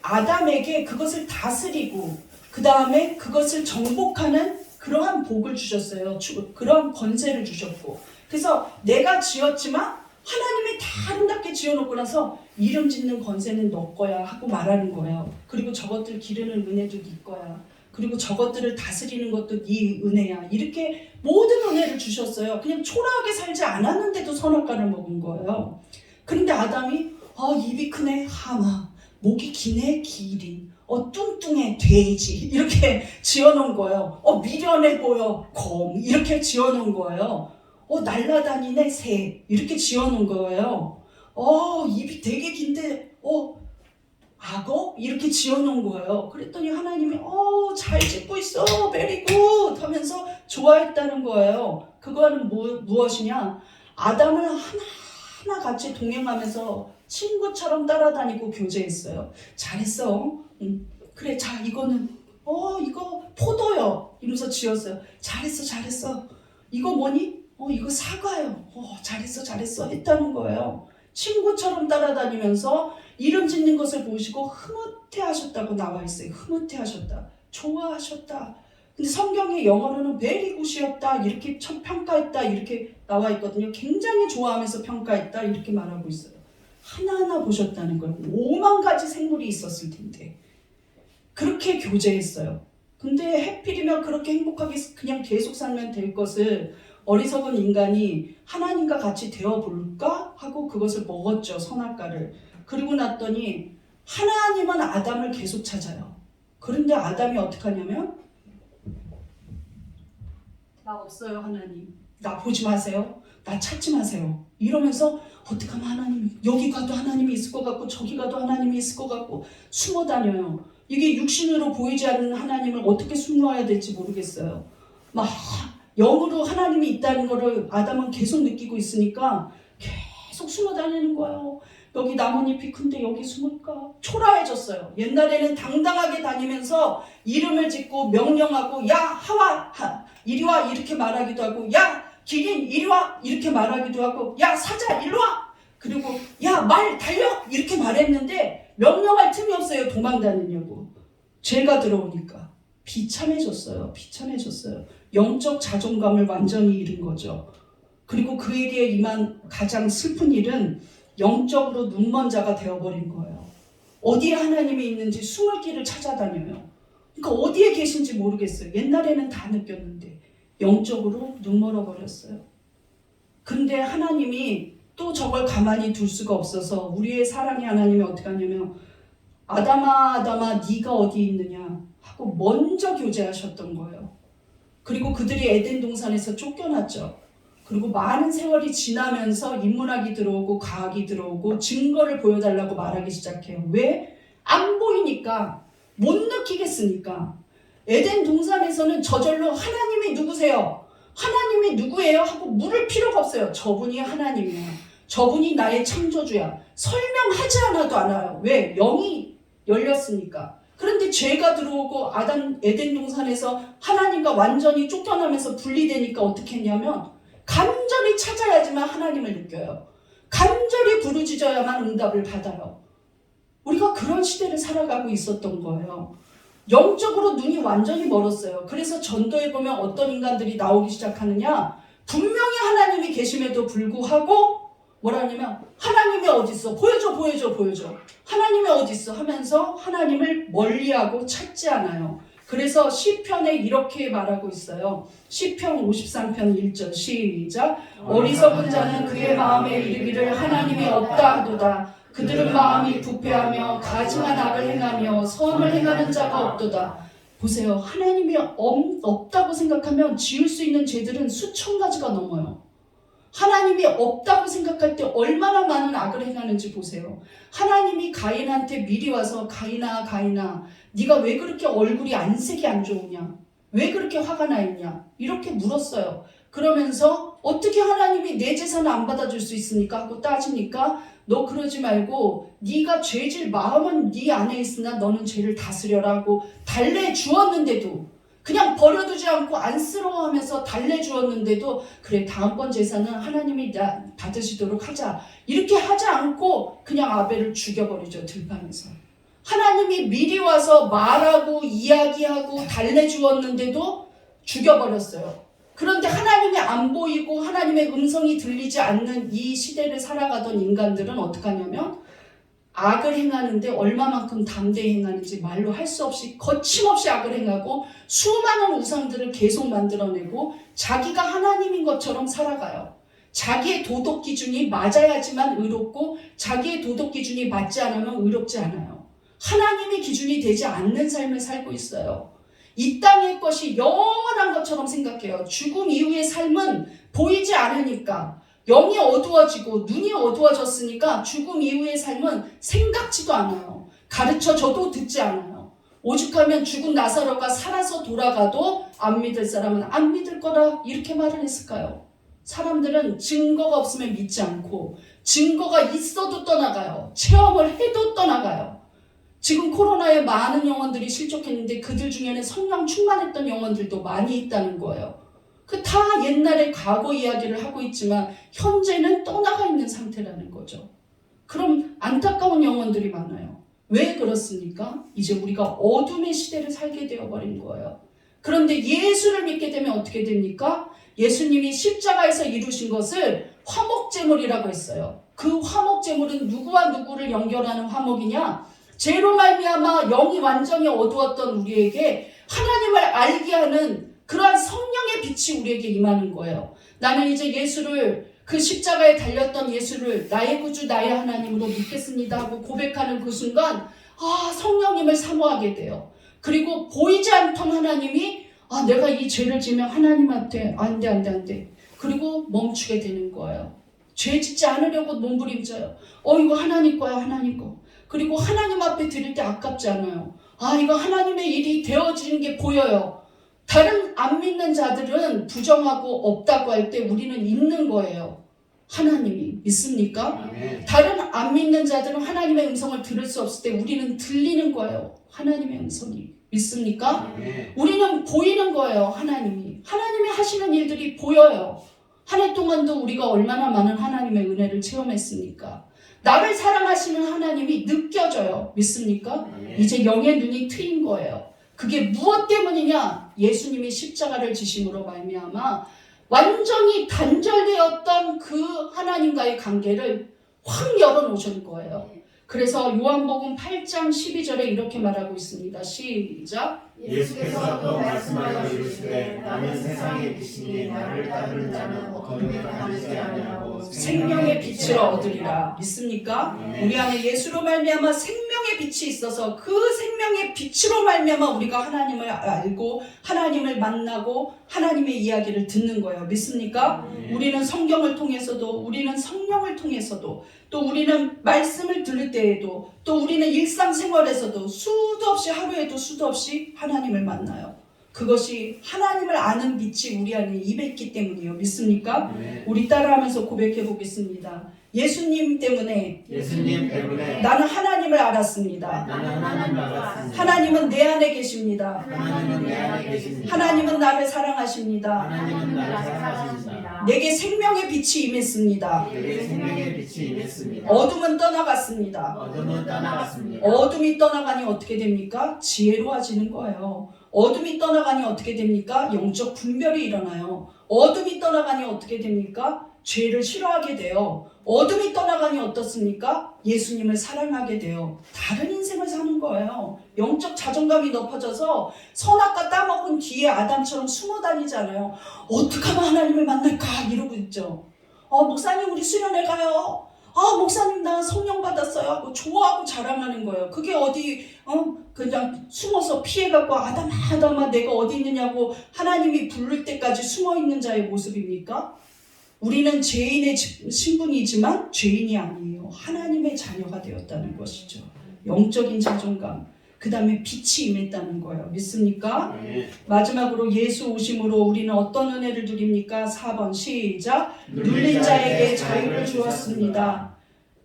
아담에게 그것을 다스리고 그 다음에 그것을 정복하는 그러한 복을 주셨어요. 그러한 권세를 주셨고, 그래서 내가 지었지만 하나님이 다 아름답게 지어놓고 나서 이름 짓는 권세는 너 거야 하고 말하는 거예요. 그리고 저것들 기르는 은혜도 네 거야. 그리고 저것들을 다스리는 것도 네 은혜야. 이렇게 모든 은혜를 주셨어요. 그냥 초라하게 살지 않았는데도 선악과를 먹은 거예요. 그런데 아담이 입이 크네 하마, 목이 기네 기린, 뚱뚱해 돼지 이렇게 지어놓은 거예요. 미련해 보여 곰 이렇게 지어놓은 거예요. 날라다니네 새 이렇게 지어놓은 거예요. 입이 되게 긴데 악어 이렇게 지어놓은 거예요. 그랬더니 하나님이 잘 짓고 있어 베리굿 하면서 좋아했다는 거예요. 그거는 무엇이냐? 아담을 하나하나 같이 동행하면서 친구처럼 따라다니고 교제했어요. 잘했어. 그래, 자 이거는 이거 포도요 이러면서 지었어요. 잘했어. 이거 뭐니? 이거 사과요. 잘했어 했다는 거예요. 친구처럼 따라다니면서 이름 짓는 것을 보시고 흐뭇해하셨다고 나와 있어요. 흐뭇해하셨다. 좋아하셨다. 근데 성경의 영어로는 very good이었다 이렇게 평가했다 이렇게 나와 있거든요. 굉장히 좋아하면서 평가했다 이렇게 말하고 있어요. 하나하나 보셨다는 거예요. 5만 가지 생물이 있었을 텐데 그렇게 교제했어요. 근데 하필이면 그렇게 행복하게 그냥 계속 살면 될 것을 어리석은 인간이 하나님과 같이 되어볼까 하고 그것을 먹었죠. 선악과를. 그리고 났더니 하나님은 아담을 계속 찾아요. 그런데 아담이 어떻게 하냐면 나 없어요 하나님. 나 보지 마세요. 나 찾지 마세요. 이러면서 어떻게 하면 하나님 여기 가도 하나님이 있을 것 같고 저기 가도 하나님이 있을 것 같고 숨어 다녀요. 이게 육신으로 보이지 않는 하나님을 어떻게 숨어야 될지 모르겠어요. 막 영으로 하나님이 있다는 거를 아담은 계속 느끼고 있으니까 계속 숨어 다니는 거예요. 여기 나뭇잎이 큰데 여기 숨을까? 초라해졌어요. 옛날에는 당당하게 다니면서 이름을 짓고 명령하고 야 하와 이리 와 이렇게 말하기도 하고 야 기린 이리 와 이렇게 말하기도 하고 야 사자 일로 와 그리고 야 말 달려 이렇게 말했는데 명령할 틈이 없어요. 도망 다니려고. 죄가 들어오니까 비참해졌어요. 비참해졌어요. 영적 자존감을 완전히 잃은 거죠. 그리고 그에게 임한 가장 슬픈 일은 영적으로 눈먼 자가 되어버린 거예요. 어디에 하나님이 있는지 숨을 길을 찾아다녀요. 그러니까 어디에 계신지 모르겠어요. 옛날에는 다 느꼈는데 영적으로 눈멀어 버렸어요. 근데 하나님이 또 저걸 가만히 둘 수가 없어서 우리의 사랑의 하나님이 어떻게 하냐면 아담아 아담아 네가 어디 있느냐 하고 먼저 교제하셨던 거예요. 그리고 그들이 에덴 동산에서 쫓겨났죠. 그리고 많은 세월이 지나면서 인문학이 들어오고 과학이 들어오고 증거를 보여달라고 말하기 시작해요. 왜? 안 보이니까 못 느끼겠으니까. 에덴 동산에서는 저절로 하나님이 누구세요? 하나님이 누구예요? 하고 물을 필요가 없어요. 저분이 하나님이야. 저분이 나의 창조주야. 설명하지 않아도 알아요. 왜? 영이 열렸으니까. 그런데 죄가 들어오고 에덴 동산에서 하나님과 완전히 쫓겨나면서 분리되니까 어떻게 했냐면 간절히 찾아야지만 하나님을 느껴요. 간절히 부르짖어야만 응답을 받아요. 우리가 그런 시대를 살아가고 있었던 거예요. 영적으로 눈이 완전히 멀었어요. 그래서 전도에 보면 어떤 인간들이 나오기 시작하느냐 분명히 하나님이 계심에도 불구하고 뭐라 하냐면 하나님이 어디 있어? 보여줘 보여줘 보여줘. 하나님이 어디 있어? 하면서 하나님을 멀리하고 찾지 않아요. 그래서 시편에 이렇게 말하고 있어요. 시편 53편 1절 시작. 어리석은 자는 그의 마음에 이르기를 하나님이 없다 하도다. 그들은 마음이 부패하며 가증한 악을 행하며 선을 행하는 자가 없도다. 보세요. 하나님이 없다고 생각하면 지을 수 있는 죄들은 수천 가지가 넘어요. 하나님이 없다고 생각할 때 얼마나 많은 악을 행하는지 보세요. 하나님이 가인한테 미리 와서 가인아 네가 왜 그렇게 얼굴이 안색이 안 좋으냐? 왜 그렇게 화가 나 있냐? 이렇게 물었어요. 그러면서 어떻게 하나님이 내 재산을 안 받아줄 수 있습니까? 하고 따지니까 너 그러지 말고 네가 죄질 마음은 네 안에 있으나 너는 죄를 다스려라 하고 달래주었는데도 그냥 버려두지 않고 안쓰러워하면서 달래주었는데도 그래 다음번 제사는 하나님이 받으시도록 하자 이렇게 하지 않고 그냥 아벨을 죽여버리죠. 들판에서. 하나님이 미리 와서 말하고 이야기하고 달래주었는데도 죽여버렸어요. 그런데 하나님이 안 보이고 하나님의 음성이 들리지 않는 이 시대를 살아가던 인간들은 어떻게 하냐면 악을 행하는데 얼마만큼 담대히 행하는지 말로 할 수 없이 거침없이 악을 행하고 수많은 우상들을 계속 만들어내고 자기가 하나님인 것처럼 살아가요. 자기의 도덕 기준이 맞아야지만 의롭고 자기의 도덕 기준이 맞지 않으면 의롭지 않아요. 하나님의 기준이 되지 않는 삶을 살고 있어요. 이 땅의 것이 영원한 것처럼 생각해요. 죽음 이후의 삶은 보이지 않으니까 영이 어두워지고 눈이 어두워졌으니까 죽음 이후의 삶은 생각지도 않아요. 가르쳐줘도 듣지 않아요. 오죽하면 죽은 나사로가 살아서 돌아가도 안 믿을 사람은 안 믿을 거라 이렇게 말을 했을까요? 사람들은 증거가 없으면 믿지 않고 증거가 있어도 떠나가요. 체험을 해도 떠나가요. 지금 코로나에 많은 영혼들이 실족했는데 그들 중에는 성령 충만했던 영혼들도 많이 있다는 거예요. 그 다 옛날의 과거 이야기를 하고 있지만 현재는 떠나가 있는 상태라는 거죠. 그럼 안타까운 영혼들이 많아요. 왜 그렇습니까? 이제 우리가 어둠의 시대를 살게 되어버린 거예요. 그런데 예수를 믿게 되면 어떻게 됩니까? 예수님이 십자가에서 이루신 것을 화목제물이라고 했어요. 그 화목제물은 누구와 누구를 연결하는 화목이냐? 죄로 말미암아 영이 완전히 어두웠던 우리에게 하나님을 알게 하는 그러한 성령의 빛이 우리에게 임하는 거예요. 나는 이제 예수를, 그 십자가에 달렸던 예수를 나의 구주 나의 하나님으로 믿겠습니다 하고 고백하는 그 순간 성령님을 사모하게 돼요. 그리고 보이지 않던 하나님이 내가 이 죄를 지면 하나님한테 안 돼. 그리고 멈추게 되는 거예요. 죄 짓지 않으려고 몸부림쳐요. 이거 하나님 거야, 하나님 거. 그리고 하나님 앞에 드릴 때 아깝지 않아요. 이거 하나님의 일이 되어지는 게 보여요. 다른 안 믿는 자들은 부정하고 없다고 할 때 우리는 있는 거예요. 하나님이 믿습니까? 아멘. 다른 안 믿는 자들은 하나님의 음성을 들을 수 없을 때 우리는 들리는 거예요. 하나님의 음성이. 믿습니까? 아멘. 우리는 보이는 거예요. 하나님이 하시는 일들이 보여요. 한 해 동안도 우리가 얼마나 많은 하나님의 은혜를 체험했습니까? 나를 사랑하시는 하나님이 느껴져요. 믿습니까? 아멘. 이제 영의 눈이 트인 거예요. 그게 무엇 때문이냐? 예수님이 십자가를 지심으로 말미암아 완전히 단절되었던 그 하나님과의 관계를 확 열어놓으신 거예요. 그래서 요한복음 8장 12절에 이렇게 말하고 있습니다. 시작. 예수께서 또 말씀하여 이르시되 나는 세상의 빛이니 나를 따르는 자는 어둠에 다니지 아니하고 생명의 빛을 얻으리라. 믿습니까? 아멘. 우리 안에 예수로 말미암아 생명의 빛이 있어서 그 생명의 빛으로 말미암아 우리가 하나님을 알고 하나님을 만나고 하나님의 이야기를 듣는 거예요. 믿습니까? 우리는 성경을 통해서도, 우리는 성령을 통해서도, 또 우리는 말씀을 들을 때에도, 또 우리는 일상생활에서도 수도 없이, 하루에도 수도 없이 하나님을 만나요. 그것이 하나님을 아는 빛이 우리 안에 임했기 때문이에요. 믿습니까? 아멘. 우리 따라하면서 고백해 보겠습니다. 예수님 때문에 나는 하나님을 알았습니다. 나는 하나님을 알았습니다. 하나님은 내 안에 계십니다. 하나님은 내 안에 계십니다. 하나님은 나를 사랑하십니다. 하나님은 나를 사랑하십니다. 내게 생명의 빛이 임했습니다. 내게 생명의 빛이 임했습니다. 어둠은 떠나갔습니다. 어둠은 떠나갔습니다. 어둠이 떠나가니 어떻게 됩니까? 지혜로워지는 거예요. 어둠이 떠나가니 어떻게 됩니까? 영적 분별이 일어나요. 어둠이 떠나가니 어떻게 됩니까? 죄를 싫어하게 돼요. 어둠이 떠나가니 어떻습니까? 예수님을 사랑하게 돼요. 다른 인생을 사는 거예요. 영적 자존감이 높아져서 선악과 따먹은 뒤에 아담처럼 숨어 다니잖아요. 어떻게 하면 하나님을 만날까? 이러고 있죠. 목사님 우리 수련회 가요. 목사님 나 성령 받았어요 하고 좋아하고 자랑하는 거예요. 그게 어디 그냥 숨어서 피해갖고 아담아 내가 어디 있느냐고 하나님이 부를 때까지 숨어있는 자의 모습입니까? 우리는 죄인의 신분이지만 죄인이 아니에요. 하나님의 자녀가 되었다는 것이죠. 영적인 자존감, 그 다음에 빛이 임했다는 거예요. 믿습니까? 아멘. 마지막으로 예수 오심으로 우리는 어떤 은혜를 누립니까? 4번 시작. 눌린 자에게 자유를 주었습니다.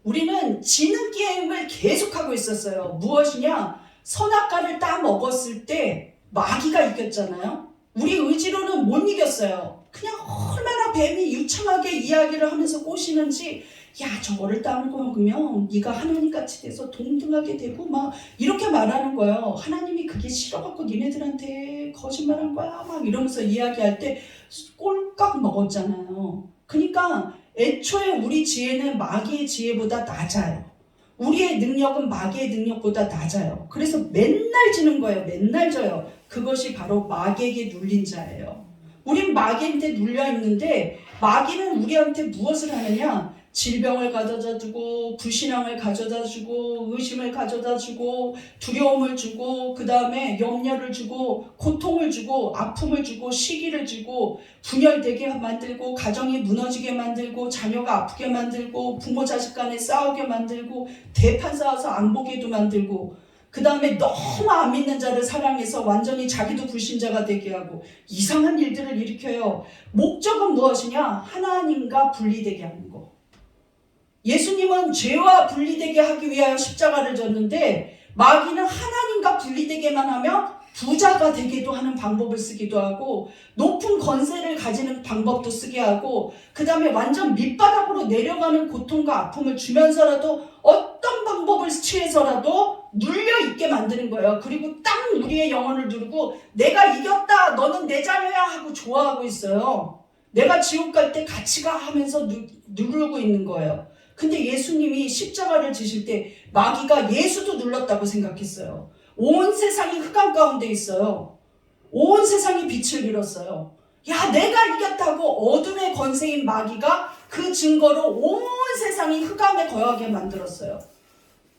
우리는 지는 게임을 계속하고 있었어요. 무엇이냐? 선악과를 따 먹었을 때 마귀가 이겼잖아요. 우리 의지로는 못 이겼어요. 그냥 얼마나 뱀이 유창하게 이야기를 하면서 꼬시는지, 야 저거를 따 먹으면 네가 하나님같이 돼서 동등하게 되고 막 이렇게 말하는 거예요. 하나님이 그게 싫어갖고 니네들한테 거짓말한 거야 막 이러면서 이야기할 때 꼴깍 먹었잖아요. 그러니까 애초에 우리 지혜는 마귀의 지혜보다 낮아요. 우리의 능력은 마귀의 능력보다 낮아요. 그래서 맨날 지는 거예요. 맨날 져요. 그것이 바로 마귀에게 눌린 자예요. 우린 마귀한테 눌려 있는데 마귀는 우리한테 무엇을 하느냐? 질병을 가져다 주고, 불신앙을 가져다 주고, 의심을 가져다 주고, 두려움을 주고, 그 다음에 염려를 주고, 고통을 주고, 아픔을 주고, 시기를 주고, 분열되게 만들고, 가정이 무너지게 만들고, 자녀가 아프게 만들고, 부모 자식 간에 싸우게 만들고, 대판 싸워서 안 보게도 만들고, 그 다음에 너무 안 믿는 자를 사랑해서 완전히 자기도 불신자가 되게 하고 이상한 일들을 일으켜요. 목적은 무엇이냐? 하나님과 분리되게 하는 거. 예수님은 죄와 분리되게 하기 위하여 십자가를 졌는데 마귀는 하나님과 분리되게만 하면 부자가 되기도 하는 방법을 쓰기도 하고 높은 권세를 가지는 방법도 쓰게 하고 그 다음에 완전 밑바닥으로 내려가는 고통과 아픔을 주면서라도 어떤 방법을 취해서라도 눌려있게 만드는 거예요. 그리고 딱 우리의 영혼을 누르고 내가 이겼다, 너는 내 자녀야 하고 좋아하고 있어요. 내가 지옥 갈 때 같이 가 하면서 누르고 있는 거예요. 근데 예수님이 십자가를 지실 때 마귀가 예수도 눌렀다고 생각했어요. 온 세상이 흑암 가운데 있어요. 온 세상이 빛을 잃었어요. 야, 내가 이겼다고 어둠의 권세인 마귀가 그 증거로 온 세상이 흑암에 거하게 만들었어요.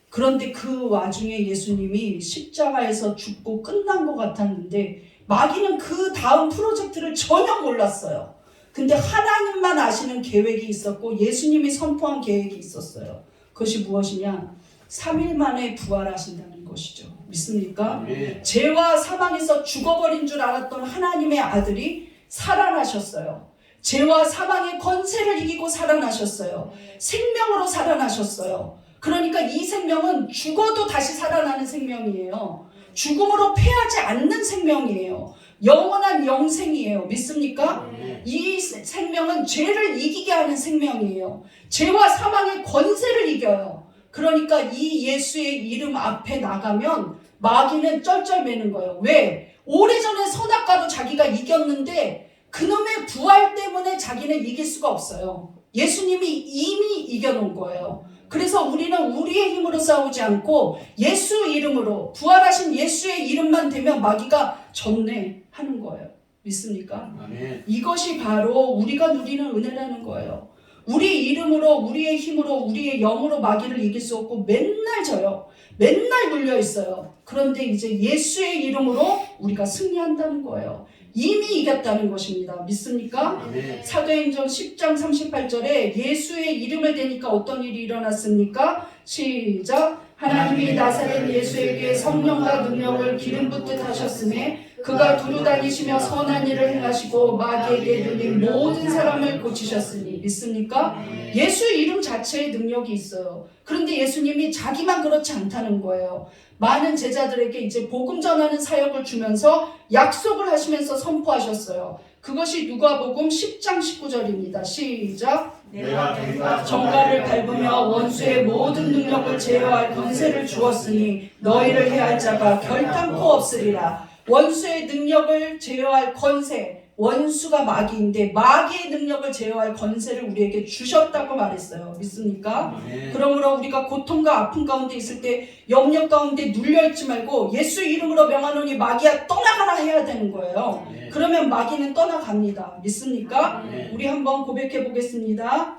그런데 그 와중에 예수님이 십자가에서 죽고 끝난 것 같았는데 마귀는 그 다음 프로젝트를 전혀 몰랐어요. 근데 하나님만 아시는 계획이 있었고 예수님이 선포한 계획이 있었어요. 그것이 무엇이냐? 3일 만에 부활하신다는 것이죠. 믿습니까? 아멘. 죄와 사망에서 죽어버린 줄 알았던 하나님의 아들이 살아나셨어요. 죄와 사망의 권세를 이기고 살아나셨어요. 생명으로 살아나셨어요. 그러니까 이 생명은 죽어도 다시 살아나는 생명이에요. 죽음으로 패하지 않는 생명이에요. 영원한 영생이에요. 믿습니까? 이 생명은 죄를 이기게 하는 생명이에요. 죄와 사망의 권세를 이겨요. 그러니까 이 예수의 이름 앞에 나가면 마귀는 쩔쩔매는 거예요. 왜? 오래전에 선악과로 자기가 이겼는데 그놈의 부활 때문에 자기는 이길 수가 없어요. 예수님이 이미 이겨놓은 거예요. 그래서 우리는 우리의 힘으로 싸우지 않고 예수 이름으로, 부활하신 예수의 이름만 되면 마귀가 졌네 하는 거예요. 믿습니까? 아멘. 이것이 바로 우리가 누리는 은혜라는 거예요. 우리 이름으로, 우리의 힘으로, 우리의 영으로 마귀를 이길 수 없고 맨날 져요. 맨날 물려 있어요. 그런데 이제 예수의 이름으로 우리가 승리한다는 거예요. 이미 이겼다는 것입니다. 믿습니까? 아멘. 사도행전 10장 38절에 예수의 이름을 대니까 어떤 일이 일어났습니까? 시작! 하나님이 나사렛 예수에게 성령과 능력을 기름 붓듯 하셨음에 그가 두루다니시며 선한 일을 행하시고 마귀에게 눌린 모든 사람을 고치셨으니. 믿습니까? 예수 이름 자체에 능력이 있어요. 그런데 예수님이 자기만 그렇지 않다는 거예요. 많은 제자들에게 이제 복음 전하는 사역을 주면서 약속을 하시면서 선포하셨어요. 그것이 누가복음 10장 19절입니다. 시작! 내가 길과 정갈을 밟으며 원수의 모든 능력을 제어할 권세를 주었으니 너희를 해할 자가 결단코 없으리라. 원수의 능력을 제어할 권세, 원수가 마귀인데 마귀의 능력을 제어할 권세를 우리에게 주셨다고 말했어요. 믿습니까? 아멘. 그러므로 우리가 고통과 아픔 가운데 있을 때 염려 가운데 눌려있지 말고 예수 이름으로 명하노니 마귀야 떠나가라 해야 되는 거예요. 아멘. 그러면 마귀는 떠나갑니다. 믿습니까? 아멘. 우리 한번 고백해 보겠습니다.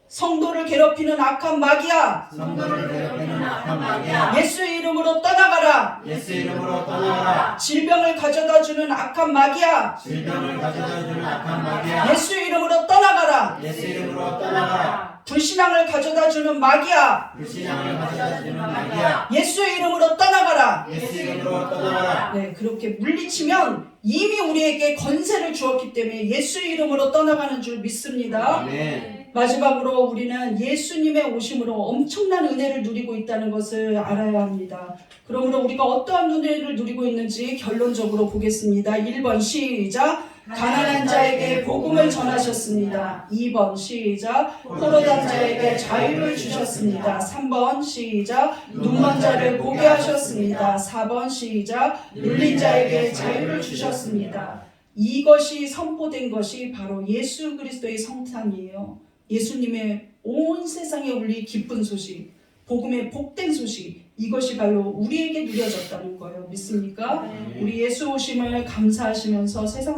성도를 괴롭히는 악한 마귀야, 성도를 괴롭히는 악한 마귀야, 예수 이름으로 떠나가라. 예수 이름으로 떠나가라. 질병을 가져다주는 악한 마귀야, 질병을 가져다주는 악한 마귀야, 예수 이름으로 떠나가라. 예수 이름으로 떠나가라. 불신앙을 가져다주는 마귀야, 불신앙을 가져다주는 마귀야, 예수 이름으로 떠나가라. 예수 이름으로 떠나가라. 네, 그렇게 물리치면 이미 우리에게 권세를 주었기 때문에 예수 이름으로 떠나가는 줄 믿습니다. 아멘. 마지막으로 우리는 예수님의 오심으로 엄청난 은혜를 누리고 있다는 것을 알아야 합니다. 그러므로 우리가 어떠한 은혜를 누리고 있는지 결론적으로 보겠습니다. 1번 시작! 가난한 자에게 복음을 전하셨습니다. 2번 시작! 포로단 자에게 자유를 주셨습니다. 3번 시작! 눈먼 자를 보게 하셨습니다. 4번 시작! 눌린 자에게 자유를 주셨습니다. 이것이 선포된 것이 바로 예수 그리스도의 성탄이에요. 예수님의 온 세상에 울릴 기쁜 소식, 복음의 복된 소식, 이것이 바로 우리에게 누려졌다는 거예요. 믿습니까? 우리 예수 오심을 감사하시면서 세상